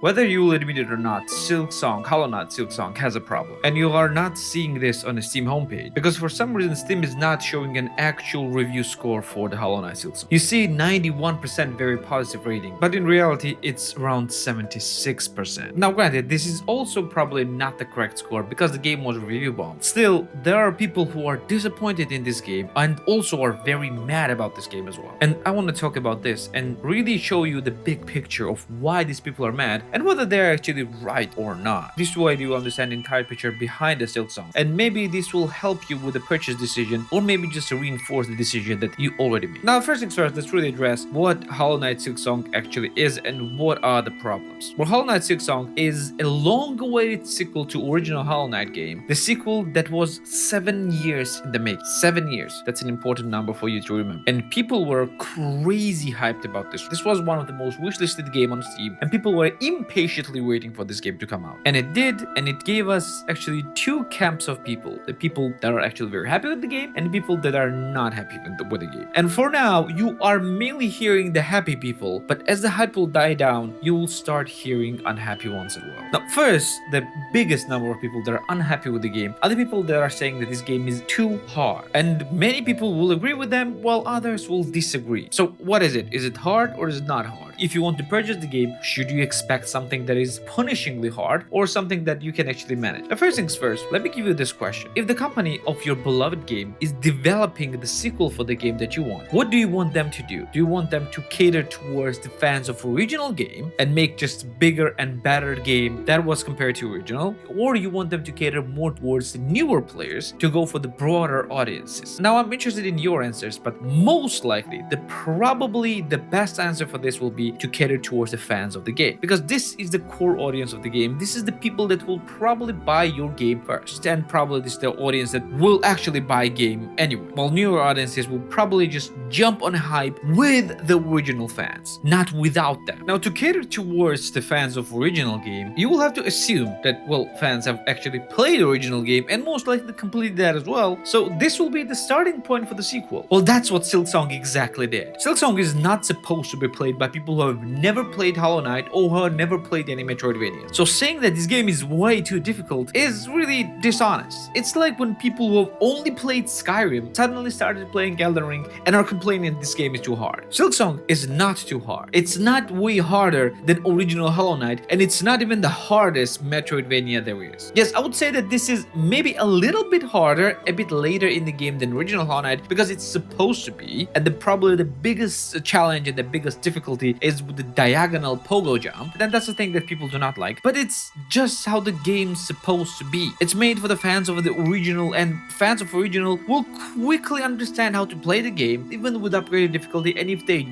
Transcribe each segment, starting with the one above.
Whether you will admit it or not, Silksong, Hollow Knight Silksong has a problem. And you are not seeing this on the Steam homepage because for some reason Steam is not showing an actual review score for the Hollow Knight Silksong. You see 91% very positive rating, but in reality it's around 76%. Now granted, this is also probably not the correct score because the game was review bombed. Still, there are people who are disappointed in this game and also are very mad about this game as well. And I want to talk about this and really show you the big picture of why these people are mad and whether they're actually right or not. This way you understand the entire picture behind the Silksong, and maybe this will help you with the purchase decision, or maybe just to reinforce the decision that you already made. Now first things first, let's really address what Hollow Knight Silksong actually is and what are the problems. Well, Hollow Knight Silksong is a long-awaited sequel to original Hollow Knight game, the sequel that was 7 years in the making. 7 years. That's an important number for you to remember. And people were crazy hyped about this. This was one of the most wishlisted games on Steam, and people were impatiently waiting for this game to come out. And it did, and it gave us actually two camps of people. The people that are actually very happy with the game, and the people that are not happy with the game. And for now, you are mainly hearing the happy people, but as the hype will die down, you will start hearing unhappy ones as well. Now, first, the biggest number of people that are unhappy with the game are the people that are saying that this game is too hard. And many people will agree with them, while others will disagree. So what is it? Is it hard or is it not hard? If you want to purchase the game, should you expect something that is punishingly hard or something that you can actually manage? Now, first things first, let me give you this question. If the company of your beloved game is developing the sequel for the game that you want, what do you want them to do? Do you want them to cater towards the fans of original game and make just bigger and better game that was compared to original? Or you want them to cater more towards the newer players to go for the broader audiences? Now, I'm interested in your answers, but most likely, probably the best answer for this will be to cater towards the fans of the game, because this is the core audience of the game. This is the people that will probably buy your game first, and probably this is the audience that will actually buy game anyway, while newer audiences will probably just jump on hype with the original fans, not without them. Now, to cater towards the fans of original game, you will have to assume that, well, fans have actually played the original game and most likely completed that as well, so this will be the starting point for the sequel. Well, that's what Silksong exactly did. Silksong is not supposed to be played by people who have never played Hollow Knight or who have never played any Metroidvania. So saying that this game is way too difficult is really dishonest. It's like when people who have only played Skyrim suddenly started playing Elden Ring and are complaining this game is too hard. Silksong is not too hard. It's not way harder than original Hollow Knight, and it's not even the hardest Metroidvania there is. Yes, I would say that this is maybe a little bit harder a bit later in the game than original Hollow Knight because it's supposed to be, and probably the biggest challenge and the biggest difficulty is with the diagonal pogo jump, and that's the thing that people do not like, but it's just how the game's supposed to be. It's made for the fans of the original, and fans of original will quickly understand how to play the game even with upgraded difficulty, and if they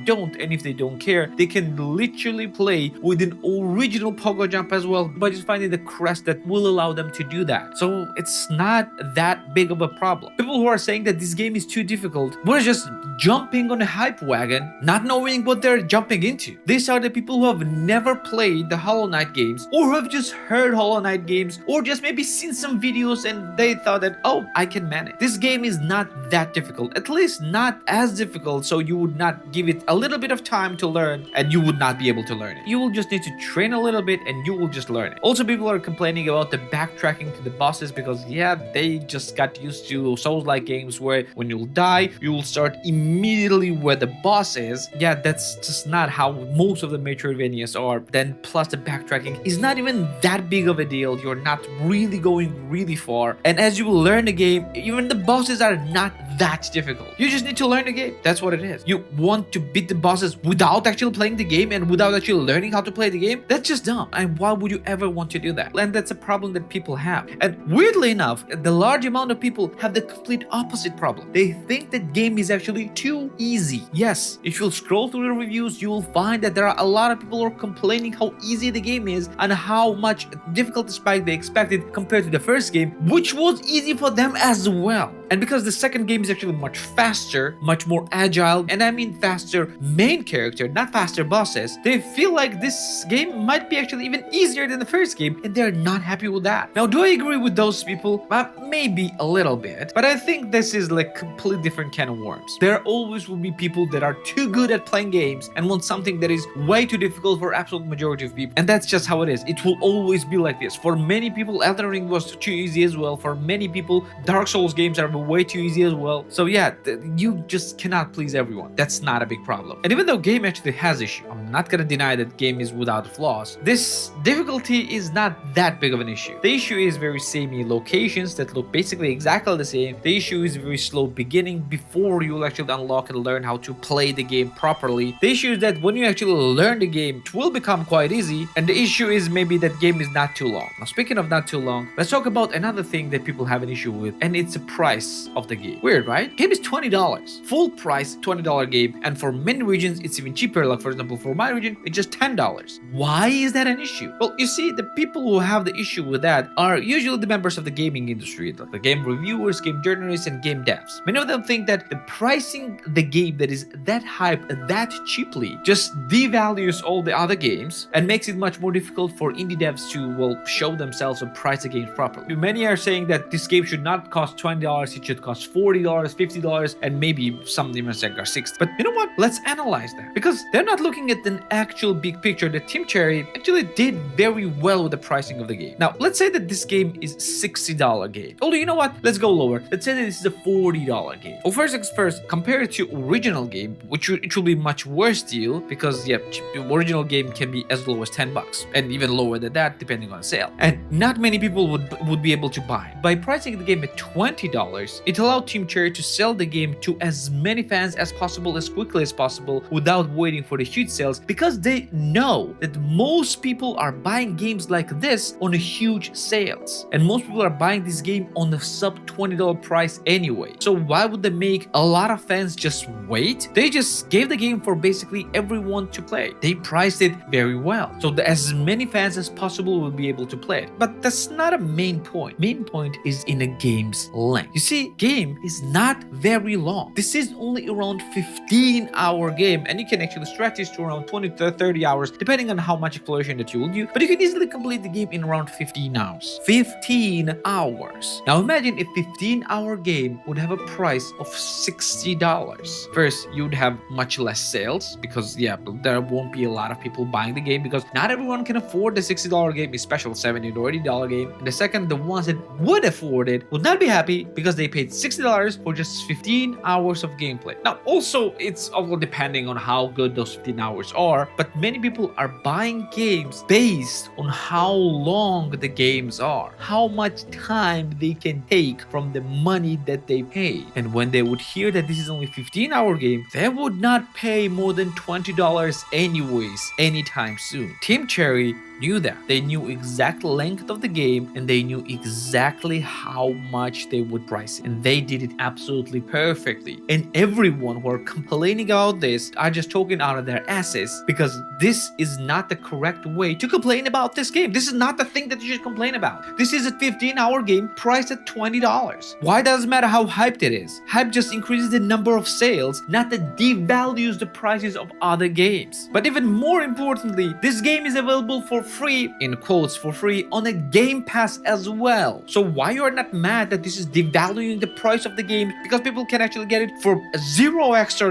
don't care, they can literally play with an original pogo jump as well by just finding the crest that will allow them to do that. So it's not that big of a problem. People who are saying that this game is too difficult were just jumping on a hype wagon, not knowing what they're jumping into. These are the people who have never played the Hollow Knight games, or have just heard Hollow Knight games, or just maybe seen some videos and they thought that, oh, I can manage. This game is not that difficult, at least not as difficult, so you would not give it a little bit of time to learn and you would not be able to learn it. You will just need to train a little bit and you will just learn it. Also, people are complaining about the backtracking to the bosses because, yeah, they just got used to Souls-like games where when you'll die, you will start immediately where the boss is. Yeah, that's just not how most of the Metroidvanias are. Then plus the backtracking is not even that big of a deal. You're not really going really far, and as you will learn the game, even the bosses are not that difficult. You just need to learn the game. That's what it is. You want to beat the bosses without actually playing the game and without actually learning how to play the game? That's just dumb. And why would you ever want to do that? And that's a problem that people have. And weirdly enough, the large amount of people have the complete opposite problem. They think that game is actually too easy. Yes, if you'll scroll through the reviews, you will find that there are a lot of people who are complaining how easy the game is and how much difficulty spike they expected compared to the first game, which was easy for them as well. And because the second game is actually much faster, much more agile, and I mean faster main character, not faster bosses, they feel like this game might be actually even easier than the first game, and they're not happy with that. Now, do I agree with those people? Maybe a little bit, but I think this is like completely different can of worms. There always will be people that are too good at playing games and want something that is way too difficult for absolute majority of people, and that's just how it is. It will always be like this. For many people, Elden Ring was too easy as well. For many people, Dark Souls games are way too easy as well. So yeah, you just cannot please everyone. That's not a big problem. And even though game actually has issue, I'm not gonna deny that game is without flaws. This difficulty is not that big of an issue. The issue is very samey locations that look basically exactly the same. The issue is very slow beginning before you will actually unlock and learn how to play the game properly. The issue is that when you actually learn the game, it will become quite easy. And the issue is maybe that game is not too long. Now, speaking of not too long, let's talk about another thing that people have an issue with, and it's the price of the game. Weird, right? Game is $20. Full price $20 game, and for many regions it's even cheaper. Like for example, for my region, it's just $10. Why is that an issue? Well, you see, the people who have the issue with that are usually the members of the gaming industry, like the game reviewers, game journalists, and game devs. Many of them think that the pricing the game that is that hype that cheaply just devalues all the other games and makes it much more difficult for indie devs to, well, show themselves and price the game properly. Many are saying that this game should not cost $20, it should cost $40, $50, and maybe some even say $60. But you know what? Let's analyze that, because they're not looking at an actual big picture. The Team Cherry actually did very well with the pricing of the game. Now, let's say that this game is $60 game. Although, you know what? Let's go lower. Let's say that this is a $40 game. Well, first things first, compared to original game, which it will be much worse deal, because yeah, original game can be as low as $10 and even lower than that depending on sale. And not many people would be able to buy. By pricing the game at $20, it allowed Team Cherry to sell the game to as many fans as possible, as quickly as possible, without waiting for the huge sales, because they know that most people are buying games like this on a huge sales, and most people are buying this game on the sub $20 price anyway. So why would they make a lot of fans just wait? They just gave the game for basically everyone to play. They priced it very well, so that as many fans as possible will be able to play it. But that's not a main point. Main point is in a game's length. You see, game is not very long. This is only around 15-hour game, and you can actually stretch this to around 20 to 30 hours depending on how much exploration that you will do, but you can easily complete the game in around 15 hours. 15 hours. Now imagine if 15-hour game would have a price of $60. First, you would have much less sales, because yeah, there won't be a lot of people buying the game, because not everyone can afford the $60 game, especially $70 or $80 game. And the second, the ones that would afford it would not be happy because they paid $60 for just 15 hours of gameplay. Now also, it's all depending on how good those 15 hours are, but many people are buying games based on how long the games are, how much time they can take from the money that they pay. And when they would hear that this is only a 15-hour game, they would not pay more than $20 anyways anytime soon. Team Cherry knew that. They knew exact length of the game, and they knew exactly how much they would price it, and they did it absolutely perfectly. And everyone who are complaining about this are just talking out of their asses, because this is not the correct way to complain about this game. This is not the thing that you should complain about. This is a 15-hour game priced at $20. Why does it matter how hyped it is? Hype just increases the number of sales, not that devalues the prices of other games. But even more importantly, this game is available for free, in quotes for free, on a Game Pass as well. So why you are not mad that this is devaluing the price of the game, because people can actually get it for $0 extra?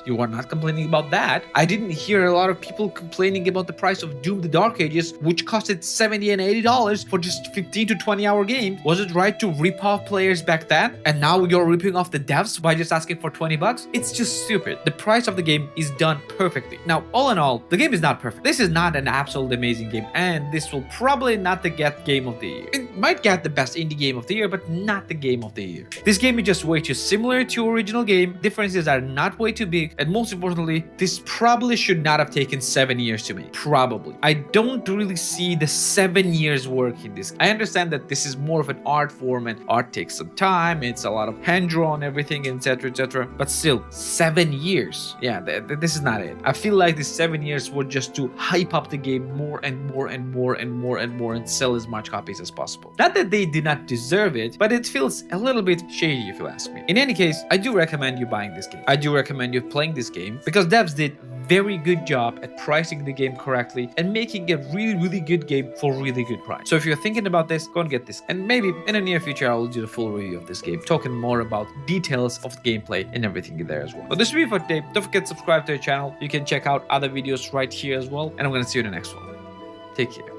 You are not complaining about that. I didn't hear a lot of people complaining about the price of Doom the Dark Ages, which costed $70 and $80 for just 15 to 20-hour game. Was it right to rip off players back then, and now you're ripping off the devs by just asking for $20? It's just stupid. The price of the game is done perfectly. Now, all in all, the game is not perfect. This is not an absolutely amazing game, and this will probably not get Game of the Year. It might get the best indie game of the year, but not the Game of the Year. This game is just way too similar to original game. Differences are not way too big, and most importantly, this probably should not have taken 7 years to make. Probably. I don't really see the 7 years work in this. I understand that this is more of an art form, and art takes some time. It's a lot of hand drawn everything, etc., etc. But still, 7 years. Yeah, this is not it. I feel like these 7 years were just to hype up the game more and more and more and more and more, and sell as much copies as possible. possible. Not that they do not deserve it, but it feels a little bit shady if you ask me. In any case, I do recommend you buying this game. I do recommend you playing this game because devs did very good job at pricing the game correctly and making a really good game for really good price. So if you're thinking about this, go and get this. And maybe in the near future, I will do the full review of this game, talking more about details of the gameplay and everything there as well. But this will be for today. Don't forget to subscribe to the channel. You can check out other videos right here as well. And I'm gonna see you in the next one. Take care.